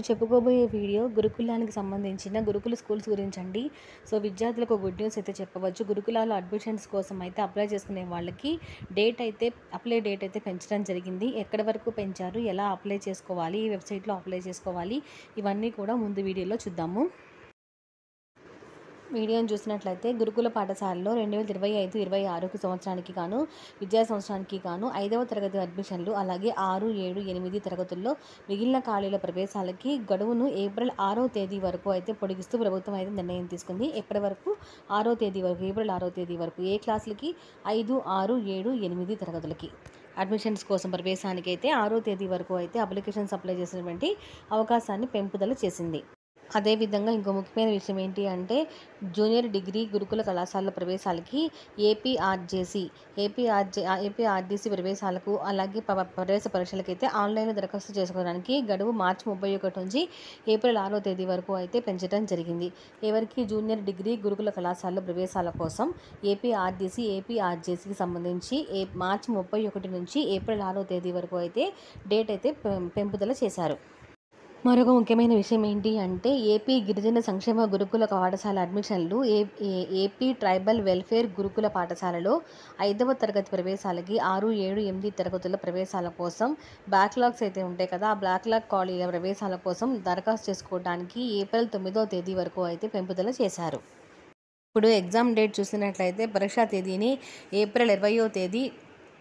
చెప్పుకోబోయే వీడియో గురుకులానికి సంబంధించిన గురుకుల స్కూల్స్ గురించండి. విద్యార్థులకు గుడ్ న్యూస్ అయితే చెప్పవచ్చు. గురుకులాల్లో అడ్మిషన్స్ కోసం అయితే అప్లై చేసుకునే వాళ్ళకి అప్లై డేట్ అయితే పెంచడం జరిగింది. ఎక్కడి వరకు పెంచారు, ఎలా అప్లై చేసుకోవాలి, ఈ వెబ్సైట్లో అప్లై చేసుకోవాలి, ఇవన్నీ కూడా ముందు వీడియోలో చూద్దాము. వీడియోని చూసినట్లయితే గురుకుల పాఠశాలలో 2025-26 సంవత్సరానికి గాను విద్యా సంవత్సరానికి గాను 5వ తరగతి అడ్మిషన్లు, అలాగే 6, 7, 8 తరగతుల్లో మిగిలిన ఖాళీల ప్రవేశాలకి గడువును ఏప్రిల్ 6వ తేదీ వరకు అయితే పొడిగిస్తూ ప్రభుత్వం అయితే నిర్ణయం తీసుకుంది. ఎప్పటి వరకు? 6వ తేదీ వరకు, ఏప్రిల్ 6వ తేదీ వరకు. ఏ క్లాసులకి? 5, 6, 7, 8 తరగతులకి అడ్మిషన్స్ కోసం ప్రవేశానికి అయితే 6వ తేదీ వరకు అయితే అప్లికేషన్స్ అప్లై చేసినటువంటి అవకాశాన్ని పెంపుదల చేసింది. అదేవిధంగా ఇంకో ముఖ్యమైన విషయం ఏంటి అంటే, జూనియర్ డిగ్రీ గురుకుల కళాశాలల ప్రవేశాలకి ఏపీఆర్జేసీ ప్రవేశాలకు, అలాగే ప్రవేశ పరీక్షలకైతే ఆన్లైన్లో దరఖాస్తు చేసుకోవడానికి గడువు మార్చి 31 నుంచి ఏప్రిల్ 6వ తేదీ వరకు అయితే పెంచడం జరిగింది. ఎవరికి? జూనియర్ డిగ్రీ గురుకుల కళాశాలల ప్రవేశాల కోసం ఏపీఆర్జేసీకి సంబంధించి మార్చి 31 నుంచి ఏప్రిల్ 6వ తేదీ వరకు అయితే డేట్ అయితే పెంపుదల చేశారు. మరొక ముఖ్యమైన విషయం ఏంటి అంటే, ఏపీ గిరిజన సంక్షేమ గురుకుల పాఠశాల అడ్మిషన్లు ఏపీ ట్రైబల్ వెల్ఫేర్ గురుకుల పాఠశాలలో 5వ తరగతి ప్రవేశాలకి 6, 7, 8 తరగతుల ప్రవేశాల కోసం బ్యాక్లాగ్స్ అయితే ఉంటాయి కదా, ఆ బ్యాక్లాగ్ ఖాళీల ప్రవేశాల కోసం దరఖాస్తు చేసుకోవడానికి ఏప్రిల్ 9వ తేదీ వరకు అయితే పెంపుదల చేశారు. ఇప్పుడు ఎగ్జామ్ డేట్ చూసినట్లయితే పరీక్షా తేదీని ఏప్రిల్ 20వ తేదీ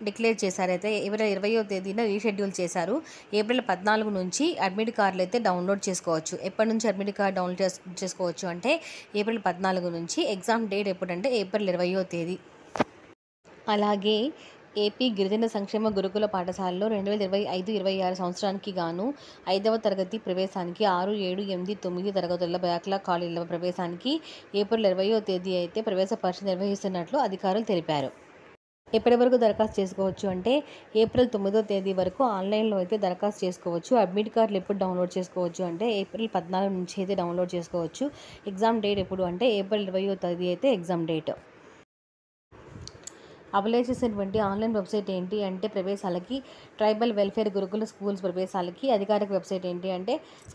డిక్లేర్ చేశారు. అయితే ఏప్రిల్ 20వ తేదీన రీషెడ్యూల్ చేశారు. ఏప్రిల్ 14 నుంచి అడ్మిట్ కార్డులు అయితే డౌన్లోడ్ చేసుకోవచ్చు. ఎప్పటి నుంచి అడ్మిట్ కార్డు డౌన్లోడ్ చేసుకోవచ్చు అంటే ఏప్రిల్ 14 నుంచి. ఎగ్జామ్ డేట్ ఎప్పుడంటే ఏప్రిల్ 20వ తేదీ. అలాగే ఏపీ గిరిజన సంక్షేమ గురుకుల పాఠశాలలో 2025-26 సంవత్సరానికి గాను 5వ తరగతి ప్రవేశానికి 6, 7, 8, 9 తరగతుల బ్యాక్లాగ్ ఖాళీల ప్రవేశానికి ఏప్రిల్ 20వ తేదీ అయితే ప్రవేశ పరీక్ష నిర్వహిస్తున్నట్లు అధికారులు తెలిపారు. ఎప్పటి వరకు దరఖాస్తు చేసుకోవచ్చు అంటే ఏప్రిల్ 9వ తేదీ వరకు ఆన్లైన్లో అయితే దరఖాస్తు చేసుకోవచ్చు. అడ్మిట్ కార్డులు ఎప్పుడు డౌన్లోడ్ చేసుకోవచ్చు అంటే ఏప్రిల్ 14 నుంచి అయితే డౌన్లోడ్ చేసుకోవచ్చు. ఎగ్జామ్ డేట్ ఎప్పుడు అంటే ఏప్రిల్ 20వ తేదీ అయితే ఎగ్జామ్ డేట్. అప్లై చేసేటువంటి ఆన్లైన్ వెబ్సైట్ ఏంటి అంటే, ప్రవేశాలకి ట్రైబల్ వెల్ఫేర్ గురుకుల స్కూల్స్ ప్రవేశాలకి అధికారిక వెబ్సైట్ ఏంటి అంటే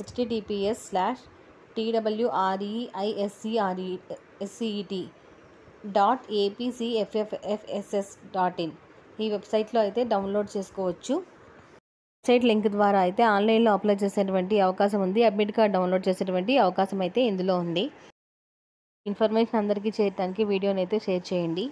https://twrecet.apcffss.in ఈ వెబ్సైట్లో అయితే డౌన్లోడ్ చేసుకోవచ్చు. వెబ్సైట్ లింక్ ద్వారా అయితే ఆన్లైన్లో అప్లై చేసేటువంటి అవకాశం ఉంది. అడ్మిట్ కార్డ్ డౌన్లోడ్ చేసేటువంటి అవకాశం అయితే ఇందులో ఉంది. ఇన్ఫర్మేషన్ అందరికీ చేయడానికి వీడియోని అయితే షేర్ చేయండి.